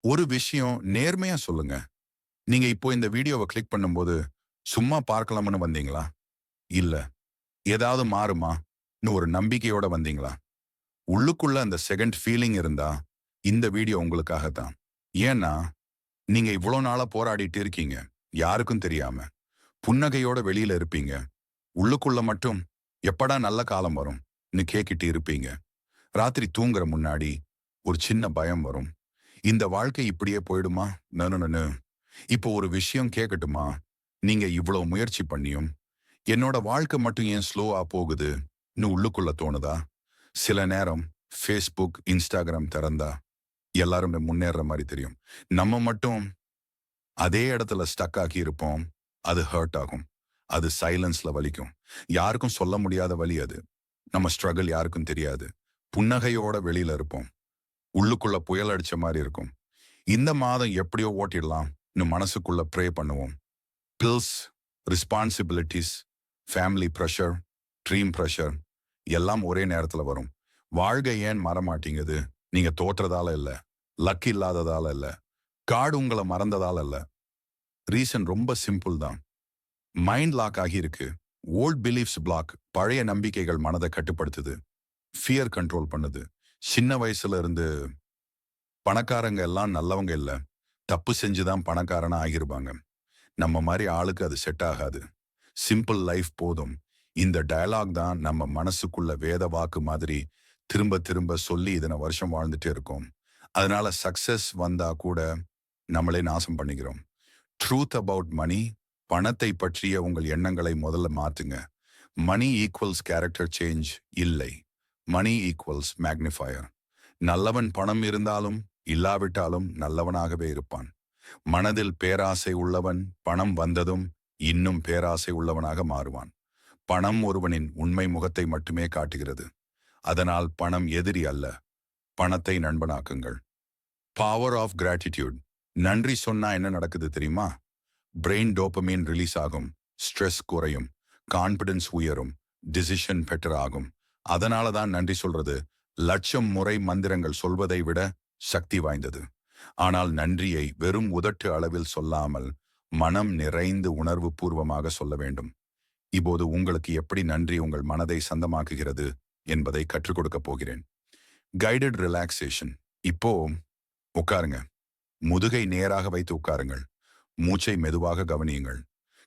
ஒரு விஷயம் நேர்மையா சொல்லுங்க. நீங்க இப்போ இந்த வீடியோவ கிளிக் பண்ணும்போது, சும்மா பார்க்கலாம்னு வந்தீங்களா? இல்ல. ஏதாவது மாறுமா?ன்னு ஒரு நம்பிக்கையோட வந்தீங்களா? உள்ளுக்குள்ள அந்த செகண்ட் ஃபீலிங் இருந்தா, இந்த வீடியோ உங்களுக்காக தான். ஏன்னா, நீங்க இவ்ளோ நாளா போராடிட்டு இருக்கீங்க. யாருக்கும் தெரியாம. புன்னகையோட வெளியில இருப்பீங்க. உள்ளுக்குள்ள மட்டும், எப்படா நல்ல காலம் வரும்ன்னு கேட்டுட்டு இருப்பீங்க. ராத்திரி தூங்குற முன்னாடி, ஒரு சின்ன பயம் வரும். இந்த வாழ்க்கை இப்படியே போயிடுமா? நனனனு. இப்போ ஒரு விஷயம் கேட்கட்டுமா? நீங்க இவ்வளவு முயற்சி பண்ணியும், என்னோட வாழ்க்கை மட்டும் ஏன் ஸ்லோவா போகுதுன்னு உள்ளுக்குள்ள தோணுதா? சில நேரம் Facebook, Instagram திறந்தா எல்லாருமே முன்னேறுற மாரி தெரியும். நம்ம மட்டும் அதே இடத்துல ஸ்டக் ஆகி இருப்போம். அது ஹர்ட் ஆகும். அது சைலன்ஸ்ல வலிக்கும். யாருக்கும் சொல்ல முடியாத வலி அது. நம்ம ஸ்ட்ரகிள் யாருக்கும் தெரியாது. புன்னகையோட வெளியில இருப்போம். உள்ளுக்குள்ள புயல் அடிச்ச மாரி இருக்கும். இந்த மாதம் எப்படியோ ஓட்டிடலாம்னு மனசுக்குள்ள ப்ரே பண்ணுவோம். Bills, responsibilities, family pressure, dream pressure எல்லாம் ஒரே நேரத்துல வரும். வாழ்க்கை ஏன் மாறமாட்டேங்குது? நீங்க தோற்றதால இல்ல. லக் இல்லாததால இல்ல. காடு உங்கள மறந்ததால இல்ல. ரீசன் ரொம்ப சிம்பிள் தான். மைண்ட் லாக் ஆகியிருக்கு. Old beliefs block. பழைய நம்பிக்கைகள் மனதை கட்டுப்படுத்துது. ஃபியர் கண்ட்ரோல் பண்ணுது. சின்ன வயசுல இருந்து பணக்காரங்க எல்லாம் நல்லவங்க இல்ல. தப்பு செஞ்சுதான் பணக்காரனா ஆகிருப்பாங்க. நம்ம மாரி ஆளுக்கு அது செட் ஆகாது. சிம்பிள் லைஃப் போதும். இந்த டயலாக் தான் நம்ம மனசுக்குள்ள வேத வாக்கு மாதிரி திரும்ப திரும்ப சொல்லி இத்தனை வருஷம் வாழ்ந்துட்டே இருக்கோம். அதனால சக்சஸ் வந்தா கூட நம்மளே நாசம் பண்ணிக்கிறோம். Truth about money. பணத்தை பற்றிய உங்கள் எண்ணங்களை முதல்ல மாத்துங்க. மணி ஈக்குவல்ஸ் கேரக்டர் சேஞ்ச் இல்லை. மணி ஈக்குவல்ஸ் மேக்னிஃபயர். நல்லவன் பணம் இருந்தாலும் இல்லாவிட்டாலும் நல்லவனாகவே இருப்பான். மனதில் பேராசை உள்ளவன் பணம் வந்ததும் இன்னும் பேராசை உள்ளவனாக மாறுவான். பணம் ஒருவனின் உண்மை முகத்தை மட்டுமே காட்டுகிறது. அதனால் பணம் எதிரி அல்ல. பணத்தை நண்பனாக்குங்கள். Power of gratitude. நன்றி சொன்னா என்ன நடக்குது தெரியுமா? பிரெயின் டோபமைன் ரிலீஸ் ஆகும். ஸ்ட்ரெஸ் குறையும். கான்பிடன்ஸ் உயரும். டிசிஷன் பெட்டர் ஆகும். அதனால தான் நன்றி சொல்றது லட்சம் முறை மந்திரங்கள் சொல்வதை விட சக்தி வாய்ந்தது. ஆனால் நன்றியை வெறும் உதட்டு அளவில் சொல்லாமல் மனம் நிறைந்து உணர்வு பூர்வமாக சொல்ல வேண்டும். இப்போது உங்களுக்கு எப்படி நன்றி உங்கள் மனதை சந்தமாக்குகிறது என்பதை கற்றுக் கொடுக்க போகிறேன். Guided relaxation. இப்போ உட்காருங்க. முதுகை நேராக வைத்து உட்காருங்கள். மூச்சை மெதுவாக கவனியுங்கள்.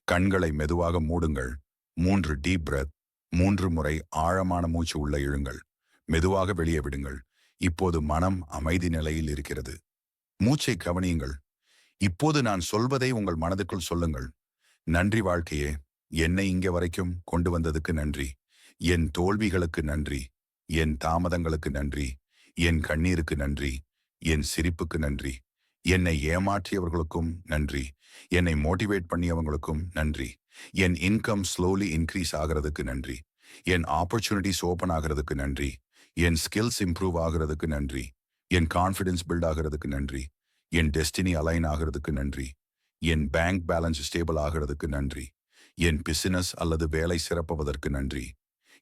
கண்களை மெதுவாக மூடுங்கள். 3 டீப் பிரெத். 3 முறை ஆழமான மூச்சு உள்ள இழுங்கள். மெதுவாக வெளியே விடுங்கள். இப்போது மனம் அமைதி நிலையில் இருக்கிறது. மூச்சை கவனியுங்கள். இப்போது நான் சொல்வதை உங்கள் மனதுக்குள் சொல்லுங்கள். நன்றி வாழ்க்கையே. என்னை இங்கே வரைக்கும் கொண்டு வந்ததுக்கு நன்றி. என் தோல்விகளுக்கு நன்றி. என் தாமதங்களுக்கு நன்றி. என் கண்ணீருக்கு நன்றி. என் சிரிப்புக்கு நன்றி. என்னை ஏமாற்றியவர்களுக்கும் நன்றி. என்னை மோட்டிவேட் பண்ணியவங்களுக்கும் நன்றி. என் இன்கம் ஸ்லோலி இன்க்ரீஸ் ஆகிறதுக்கு நன்றி. என் ஆப்பர்ச்சுனிட்டிஸ் ஓப்பன் ஆகிறதுக்கு நன்றி. என் ஸ்கில்ஸ் இம்ப்ரூவ் ஆகிறதுக்கு நன்றி. என் கான்ஃபிடன்ஸ் பில்ட் ஆகிறதுக்கு நன்றி. என் டெஸ்டினி அலைன் ஆகிறதுக்கு நன்றி. என் பேங்க் பேலன்ஸ் ஸ்டேபிள் ஆகிறதுக்கு நன்றி. என் பிசினஸ் அல்லது வேலை சிறப்புவதற்கு நன்றி.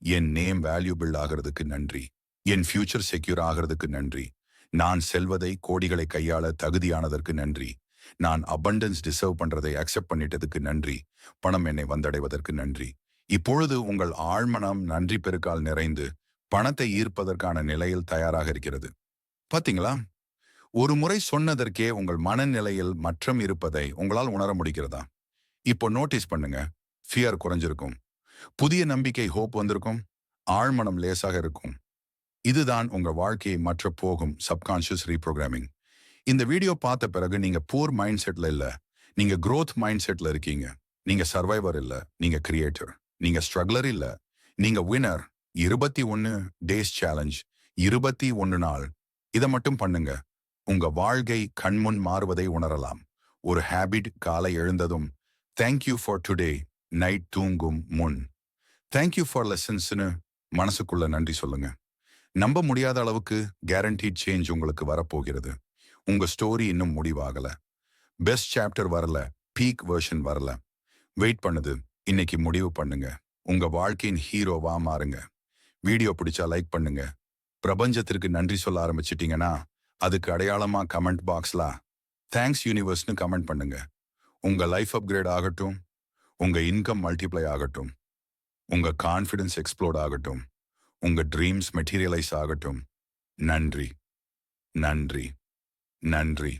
என் நேம் வேல்யூபிள் ஆகிறதுக்கு நன்றி. என் ஃபியூச்சர் செக்யூர் ஆகிறதுக்கு நன்றி. நான் செல்வதை கோடிகளை கையாள தகுதியானதற்கு நன்றி. நான் அபண்டன்ஸ் டிசர்வ் பண்றதை அக்செப்ட் பண்ணிட்டதுக்கு நன்றி. பணம் என்னை வந்தடைவதற்கு நன்றி. இப்பொழுது உங்கள் ஆழ்மனம் நன்றி பெருக்கால் நிறைந்து பணத்தை ஈர்ப்பதற்கான நிலையில் தயாராக இருக்கிறது. பாத்தீங்களா? ஒரு முறை சொன்னதற்கே உங்கள் மனநிலையில் மாற்றம் இருப்பதை உங்களால் உணர முடிகிறதா? இப்போ நோட்டீஸ் பண்ணுங்க. ஃபியர் குறைஞ்சிருக்கும். புதிய நம்பிக்கை ஹோப் வந்திருக்கும். ஆழ்மனம் லேசாக இருக்கும். இதுதான் உங்க வாழ்க்கையை மாற்ற போகும் சப்கான்ஷியஸ் ரீப்ரோகிராமிங். இந்த வீடியோ பார்த்த பிறகு நீங்க பூர் மைண்ட் செட்ல இல்ல. நீங்க growth மைண்ட் செட்ல இருக்கீங்க. நீங்க சர்வைவர் இல்ல. நீங்க கிரியேட்டர். நீங்க ஸ்ட்ரக்லர் இல்ல. நீங்க வினர். 21 டேஸ் சேலஞ்ச். 21 நாள். இதை மட்டும் பண்ணுங்க. உங்க வாழ்க்கை கண்முன் மாறுவதை உணரலாம். ஒரு ஹேபிட். காலை எழுந்ததும் தேங்க்யூ ஃபார் டுடே. நைட் தூங்கும் முன் தேங்க்யூ ஃபார் லெசன்ஸ்னு மனசுக்குள்ள நன்றி சொல்லுங்க. நம்ப முடியாத அளவுக்கு கேரண்டீட் சேஞ்ச் உங்களுக்கு வரப்போகிறது. உங்க ஸ்டோரி இன்னும் முடிவாகல. பெஸ்ட் சாப்டர் வரல. பீக் வெர்ஷன் வரல. வெயிட் பண்ணுது. இன்னைக்கு முடிவு பண்ணுங்க. உங்க வாழ்க்கையின் ஹீரோவா மாறுங்க. வீடியோ பிடிச்சா லைக் பண்ணுங்க. பிரபஞ்சத்திற்கு நன்றி சொல்ல ஆரம்பிச்சிட்டீங்கன்னா அதுக்கு அடையாளமா கமெண்ட் பாக்ஸ்ல தேங்க்ஸ் யூனிவர்ஸ்னு கமெண்ட் பண்ணுங்க. உங்க லைஃப் அப்கிரேட் ஆகட்டும், உங்க இன்கம் மல்டிப்ளை ஆகட்டும், உங்க கான்ஃபிடன்ஸ் எக்ஸ்ப்ளோர்ட் ஆகட்டும், உங்க ட்ரீம்ஸ் மெட்டீரியலைஸ் ஆகட்டும். நன்றி, நன்றி, நன்றி.